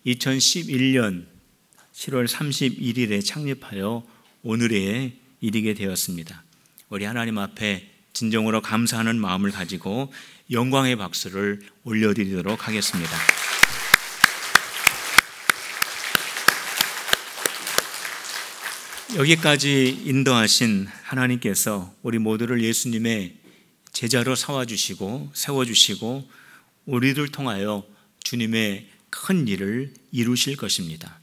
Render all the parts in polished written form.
2011년 7월 31일에 창립하여 오늘에 이르게 되었습니다. 우리 하나님 앞에 진정으로 감사하는 마음을 가지고 영광의 박수를 올려드리도록 하겠습니다. 여기까지 인도하신 하나님께서 우리 모두를 예수님의 제자로 삼아주시고 세워주시고 우리를 통하여 주님의 큰 일을 이루실 것입니다.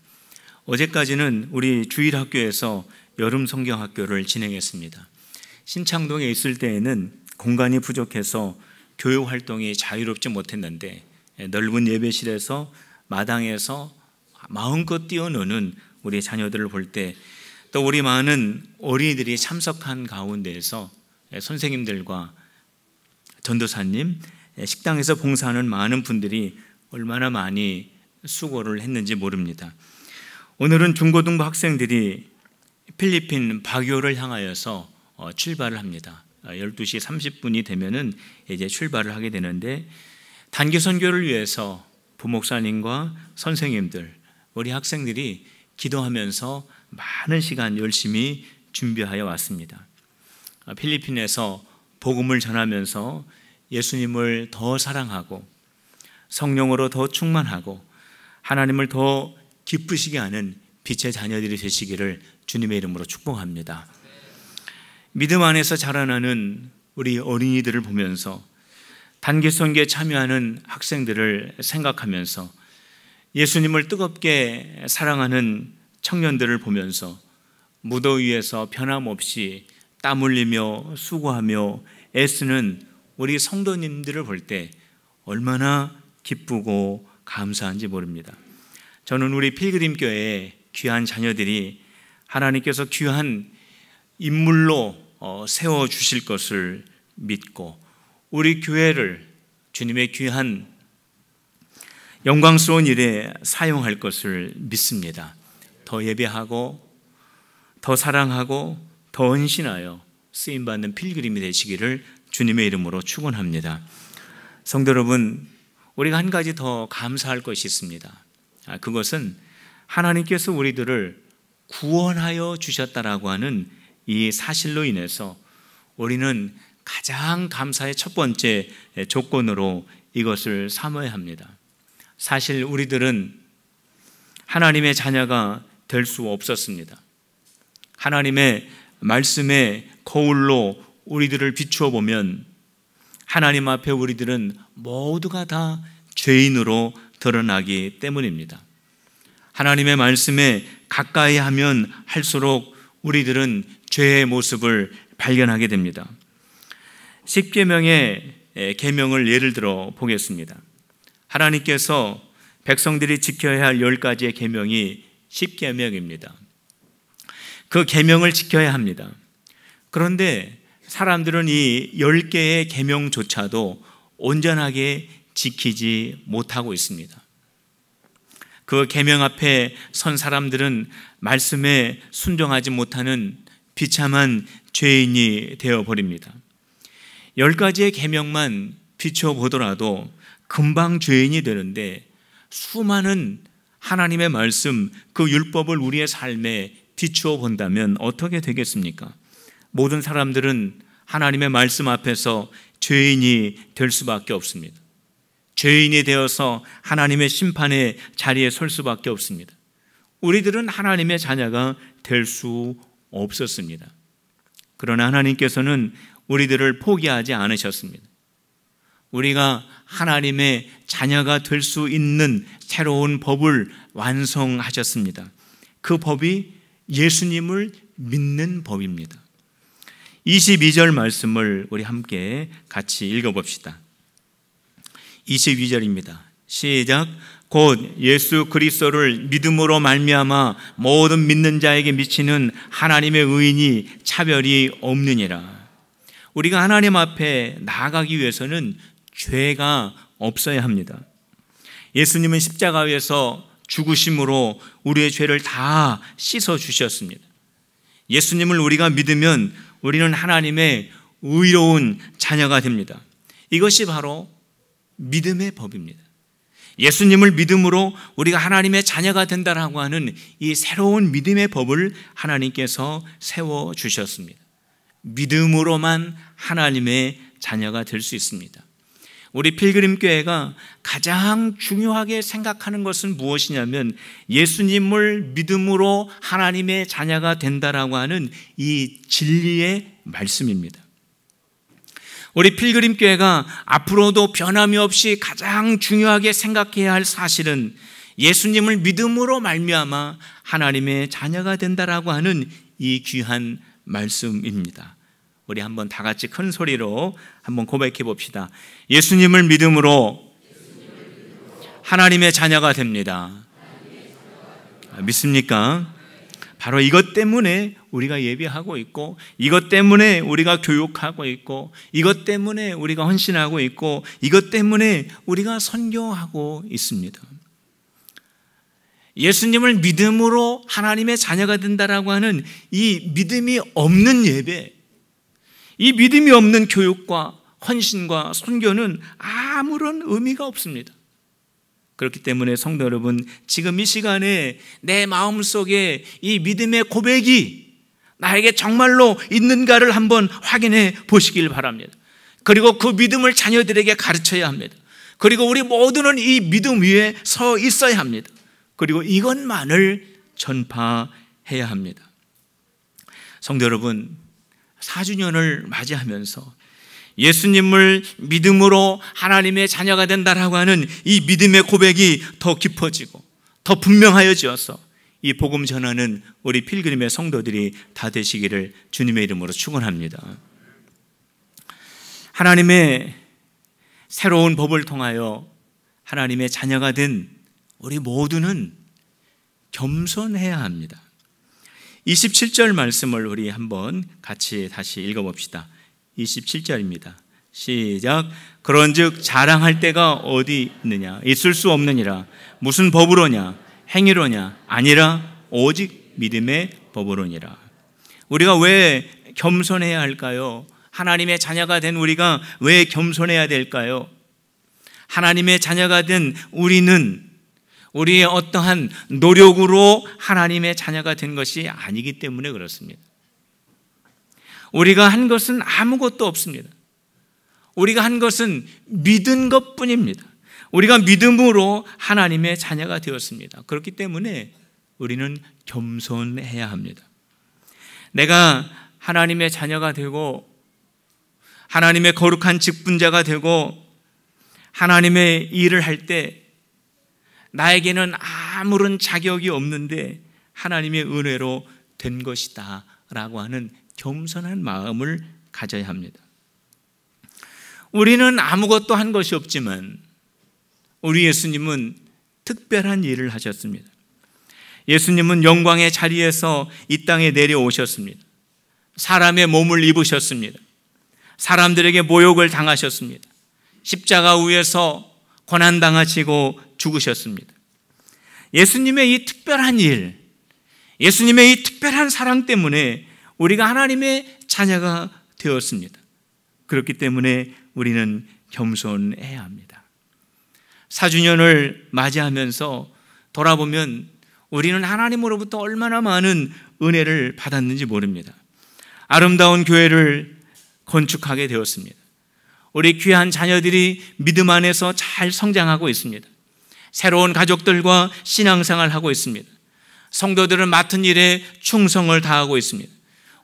어제까지는 우리 주일학교에서 여름 성경학교를 진행했습니다. 신창동에 있을 때에는 공간이 부족해서 교육 활동이 자유롭지 못했는데 넓은 예배실에서 마당에서 마음껏 뛰어노는 우리 자녀들을 볼 때, 또 우리 많은 어린이들이 참석한 가운데에서 선생님들과 전도사님, 식당에서 봉사하는 많은 분들이 얼마나 많이 수고를 했는지 모릅니다. 오늘은 중고등부 학생들이 필리핀 바교를 향하여서 출발을 합니다. 12시 30분이 되면은 이제 출발을 하게 되는데, 단기 선교를 위해서 부목사님과 선생님들, 우리 학생들이 기도하면서 많은 시간 열심히 준비하여 왔습니다. 필리핀에서 복음을 전하면서 예수님을 더 사랑하고 성령으로 더 충만하고 하나님을 더 기쁘시게 하는 빛의 자녀들이 되시기를 주님의 이름으로 축복합니다. 믿음 안에서 자라나는 우리 어린이들을 보면서, 단기 선교에 참여하는 학생들을 생각하면서, 예수님을 뜨겁게 사랑하는 청년들을 보면서 무더위에서 변함없이 땀 흘리며 수고하며 애쓰는 우리 성도님들을 볼 때 얼마나 기쁘고 감사한지 모릅니다. 저는 우리 필그림교회의 귀한 자녀들이 하나님께서 귀한 인물로 세워주실 것을 믿고 우리 교회를 주님의 귀한 영광스러운 일에 사용할 것을 믿습니다. 더 예배하고 더 사랑하고 더 헌신하여 쓰임받는 필그림이 되시기를 주님의 이름으로 축원합니다. 성도 여러분, 우리가 한 가지 더 감사할 것이 있습니다. 그것은 하나님께서 우리들을 구원하여 주셨다라고 하는 이 사실로 인해서 우리는 가장 감사의 첫 번째 조건으로 이것을 삼아야 합니다. 사실 우리들은 하나님의 자녀가 될 수 없었습니다. 하나님의 말씀의 거울로 우리들을 비추어 보면 하나님 앞에 우리들은 모두가 다 죄인으로 드러나기 때문입니다. 하나님의 말씀에 가까이 하면 할수록 우리들은 죄의 모습을 발견하게 됩니다. 10계명의 계명을 예를 들어 보겠습니다. 하나님께서 백성들이 지켜야 할 10가지의 계명이 10계명입니다. 그 계명을 지켜야 합니다. 그런데 사람들은 이 10개의 계명조차도 온전하게 지키지 못하고 있습니다. 그 계명 앞에 선 사람들은 말씀에 순종하지 못하는 비참한 죄인이 되어버립니다. 10가지의 계명만 비춰보더라도 금방 죄인이 되는데, 수많은 하나님의 말씀, 그 율법을 우리의 삶에 비추어 본다면 어떻게 되겠습니까? 모든 사람들은 하나님의 말씀 앞에서 죄인이 될 수밖에 없습니다. 죄인이 되어서 하나님의 심판의 자리에 설 수밖에 없습니다. 우리들은 하나님의 자녀가 될 수 없었습니다. 그러나 하나님께서는 우리들을 포기하지 않으셨습니다. 우리가 하나님의 자녀가 될 수 있는 새로운 법을 완성하셨습니다. 그 법이 예수님을 믿는 법입니다. 22절 말씀을 우리 함께 같이 읽어봅시다. 22절입니다. 시작. 곧 예수 그리스도를 믿음으로 말미암아 모든 믿는 자에게 미치는 하나님의 의인이 차별이 없느니라. 우리가 하나님 앞에 나아가기 위해서는 죄가 없어야 합니다. 예수님은 십자가에서 죽으심으로 우리의 죄를 다 씻어 주셨습니다. 예수님을 우리가 믿으면 우리는 하나님의 의로운 자녀가 됩니다. 이것이 바로 믿음의 법입니다. 예수님을 믿음으로 우리가 하나님의 자녀가 된다라고 하는 이 새로운 믿음의 법을 하나님께서 세워주셨습니다. 믿음으로만 하나님의 자녀가 될 수 있습니다. 우리 필그림교회가 가장 중요하게 생각하는 것은 무엇이냐면 예수님을 믿음으로 하나님의 자녀가 된다라고 하는 이 진리의 말씀입니다. 우리 필그림교회가 앞으로도 변함이 없이 가장 중요하게 생각해야 할 사실은 예수님을 믿음으로 말미암아 하나님의 자녀가 된다라고 하는 이 귀한 말씀입니다. 우리 한번 다 같이 큰 소리로 한번 고백해 봅시다. 예수님을 믿음으로 하나님의 자녀가 됩니다. 믿습니까? 바로 이것 때문에 우리가 예배하고 있고, 이것 때문에 우리가 교육하고 있고, 이것 때문에 우리가 헌신하고 있고, 이것 때문에 우리가 선교하고 있습니다. 예수님을 믿음으로 하나님의 자녀가 된다라고 하는 이 믿음이 없는 예배, 이 믿음이 없는 교육과 헌신과 선교는 아무런 의미가 없습니다. 그렇기 때문에 성도 여러분, 지금 이 시간에 내 마음속에 이 믿음의 고백이 나에게 정말로 있는가를 한번 확인해 보시길 바랍니다. 그리고 그 믿음을 자녀들에게 가르쳐야 합니다. 그리고 우리 모두는 이 믿음 위에 서 있어야 합니다. 그리고 이것만을 전파해야 합니다. 성도 여러분, 4주년을 맞이하면서 예수님을 믿음으로 하나님의 자녀가 된다라고 하는 이 믿음의 고백이 더 깊어지고 더 분명하여져서 이 복음 전하는 우리 필그림의 성도들이 다 되시기를 주님의 이름으로 축원합니다. 하나님의 새로운 법을 통하여 하나님의 자녀가 된 우리 모두는 겸손해야 합니다. 27절 말씀을 우리 한번 같이 다시 읽어봅시다. 27절입니다. 시작. 그런즉 자랑할 때가 어디 있느냐? 있을 수 없느니라. 무슨 법으로냐? 행위로냐? 아니라 오직 믿음의 법으로니라. 우리가 왜 겸손해야 할까요? 하나님의 자녀가 된 우리가 왜 겸손해야 될까요? 하나님의 자녀가 된 우리는 우리의 어떠한 노력으로 하나님의 자녀가 된 것이 아니기 때문에 그렇습니다. 우리가 한 것은 아무것도 없습니다. 우리가 한 것은 믿은 것뿐입니다. 우리가 믿음으로 하나님의 자녀가 되었습니다. 그렇기 때문에 우리는 겸손해야 합니다. 내가 하나님의 자녀가 되고 하나님의 거룩한 직분자가 되고 하나님의 일을 할 때 나에게는 아무런 자격이 없는데 하나님의 은혜로 된 것이다 라고 하는 겸손한 마음을 가져야 합니다. 우리는 아무것도 한 것이 없지만 우리 예수님은 특별한 일을 하셨습니다. 예수님은 영광의 자리에서 이 땅에 내려오셨습니다. 사람의 몸을 입으셨습니다. 사람들에게 모욕을 당하셨습니다. 십자가 위에서 고난당하시고 죽으셨습니다. 예수님의 이 특별한 일, 예수님의 이 특별한 사랑 때문에 우리가 하나님의 자녀가 되었습니다. 그렇기 때문에 우리는 겸손해야 합니다. 4주년을 맞이하면서 돌아보면 우리는 하나님으로부터 얼마나 많은 은혜를 받았는지 모릅니다. 아름다운 교회를 건축하게 되었습니다. 우리 귀한 자녀들이 믿음 안에서 잘 성장하고 있습니다. 새로운 가족들과 신앙생활을 하고 있습니다. 성도들은 맡은 일에 충성을 다하고 있습니다.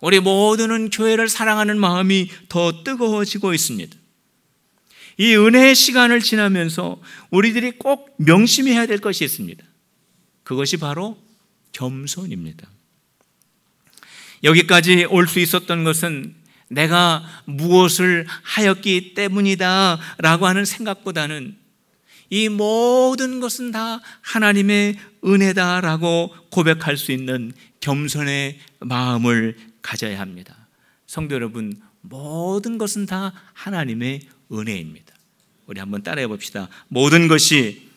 우리 모두는 교회를 사랑하는 마음이 더 뜨거워지고 있습니다. 이 은혜의 시간을 지나면서 우리들이 꼭 명심해야 될 것이 있습니다. 그것이 바로 겸손입니다. 여기까지 올 수 있었던 것은 내가 무엇을 하였기 때문이다 라고 하는 생각보다는 이 모든 것은 다 하나님의 은혜다라고 고백할 수 있는 겸손의 마음을 가져야 합니다. 성도 여러분, 모든 것은 다 하나님의 은혜입니다. 우리 한번 따라해 봅시다. 모든 것이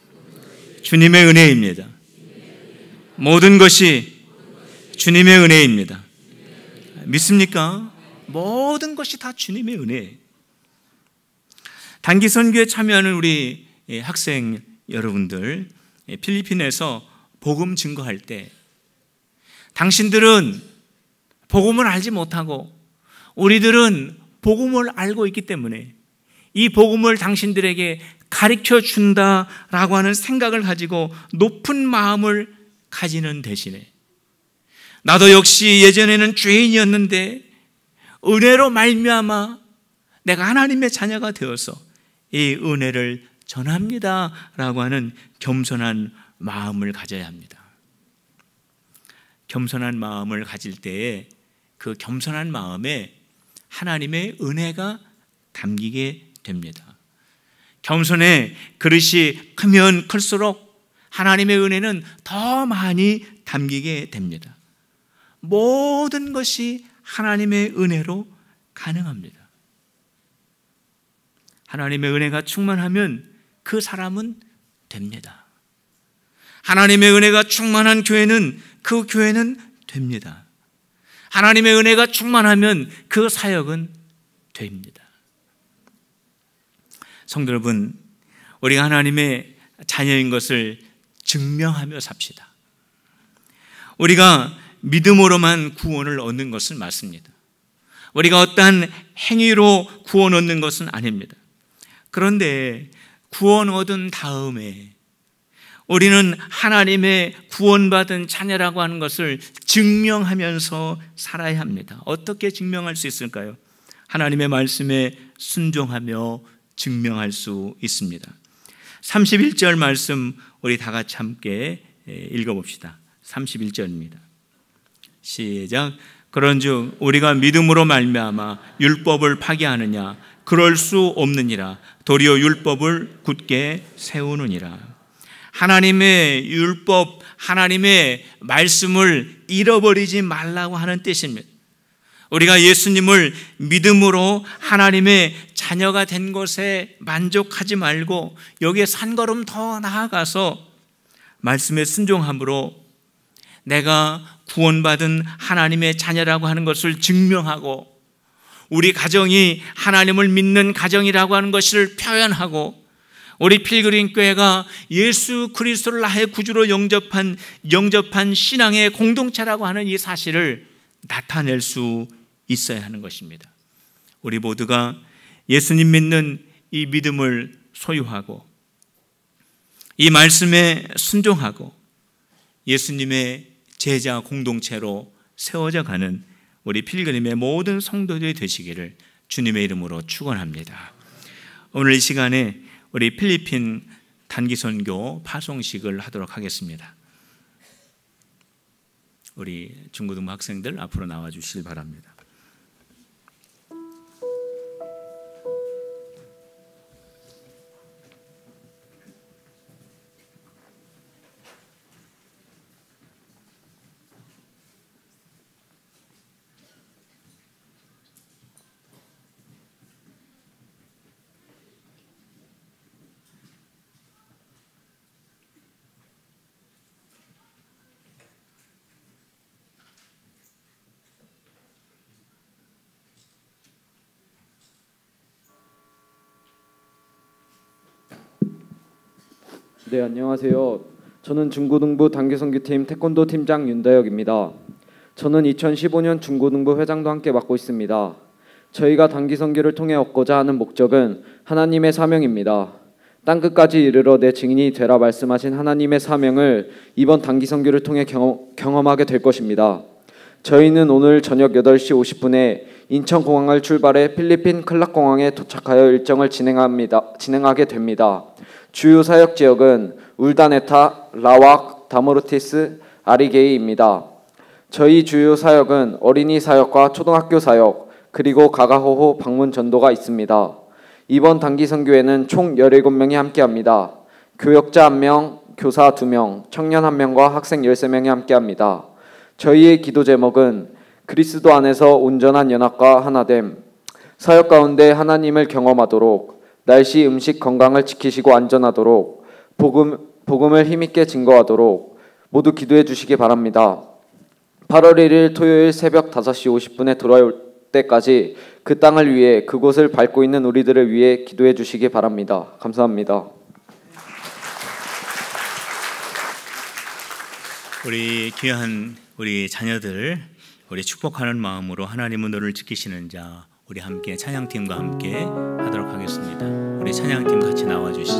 주님의 은혜입니다. 모든 것이 주님의 은혜입니다. 믿습니까? 모든 것이 다 주님의 은혜. 단기 선교에 참여하는 우리 학생 여러분들 필리핀에서 복음 증거할 때 당신들은 복음을 알지 못하고 우리들은 복음을 알고 있기 때문에 이 복음을 당신들에게 가르쳐 준다라고 하는 생각을 가지고 높은 마음을 가지는 대신에 나도 역시 예전에는 죄인이었는데 은혜로 말미암아 내가 하나님의 자녀가 되어서 이 은혜를 전합니다라고 하는 겸손한 마음을 가져야 합니다. 겸손한 마음을 가질 때에 그 겸손한 마음에 하나님의 은혜가 담기게 됩니다. 겸손의 그릇이 크면 클수록 하나님의 은혜는 더 많이 담기게 됩니다. 모든 것이 하나님의 은혜로 가능합니다. 하나님의 은혜가 충만하면 그 사람은 됩니다. 하나님의 은혜가 충만한 교회는 그 교회는 됩니다. 하나님의 은혜가 충만하면 그 사역은 됩니다. 성도 여러분, 우리가 하나님의 자녀인 것을 증명하며 삽시다. 우리가 믿음으로만 구원을 얻는 것은 맞습니다. 우리가 어떠한 행위로 구원 얻는 것은 아닙니다. 그런데 구원 얻은 다음에 우리는 하나님의 구원받은 자녀라고 하는 것을 증명하면서 살아야 합니다. 어떻게 증명할 수 있을까요? 하나님의 말씀에 순종하며 증명할 수 있습니다. 31절 말씀 우리 다 같이 함께 읽어봅시다. 31절입니다. 시작. 그런즉 우리가 믿음으로 말미암아 율법을 파기하느냐? 그럴 수 없느니라. 도리어 율법을 굳게 세우느니라. 하나님의 율법, 하나님의 말씀을 잃어버리지 말라고 하는 뜻입니다. 우리가 예수님을 믿음으로 하나님의 자녀가 된 것에 만족하지 말고 여기에 한 걸음 더 나아가서 말씀에 순종함으로 내가 구원받은 하나님의 자녀라고 하는 것을 증명하고 우리 가정이 하나님을 믿는 가정이라고 하는 것을 표현하고 우리 필그림 교회가 예수 그리스도를 나의 구주로 영접한 신앙의 공동체라고 하는 이 사실을 나타낼 수 있어야 하는 것입니다. 우리 모두가 예수님 믿는 이 믿음을 소유하고 이 말씀에 순종하고 예수님의 제자 공동체로 세워져 가는 우리 필그림의 모든 성도들이 되시기를 주님의 이름으로 축원합니다. 오늘 이 시간에 우리 필리핀 단기선교 파송식을 하도록 하겠습니다. 우리 중고등부 학생들 앞으로 나와 주시길 바랍니다. 네, 안녕하세요. 저는 중고등부 단기선교팀 태권도 팀장 윤다혁입니다. 저는 2015년 중고등부 회장도 함께 맡고 있습니다. 저희가 단기선교를 통해 얻고자 하는 목적은 하나님의 사명입니다. 땅끝까지 이르러 내 증인이 되라 말씀하신 하나님의 사명을 이번 단기선교를 통해 경험하게 될 것입니다. 저희는 오늘 저녁 8시 50분에 인천공항을 출발해 필리핀 클락공항에 도착하여 일정을 진행하게 됩니다. 주요 사역 지역은 울다네타, 라왁, 다모르티스, 아리게이입니다. 저희 주요 사역은 어린이 사역과 초등학교 사역, 그리고 가가호호 방문 전도가 있습니다. 이번 단기 선교회는 총 17명이 함께합니다. 교역자 1명, 교사 2명, 청년 1명과 학생 13명이 함께합니다. 저희의 기도 제목은 그리스도 안에서 온전한 연합과 하나됨, 사역 가운데 하나님을 경험하도록, 날씨, 음식, 건강을 지키시고 안전하도록, 복음을 힘있게 증거하도록 모두 기도해 주시기 바랍니다. 8월 1일 토요일 새벽 5시 50분에 돌아올 때까지 그 땅을 위해, 그곳을 밟고 있는 우리들을 위해 기도해 주시기 바랍니다. 감사합니다. 우리 귀한 우리 자녀들 우리 축복하는 마음으로 하나님은 너를 지키시는 자, 우리 함께 찬양팀과 함께 하도록 하겠습니다. 우리 찬양팀 같이 나와주시죠.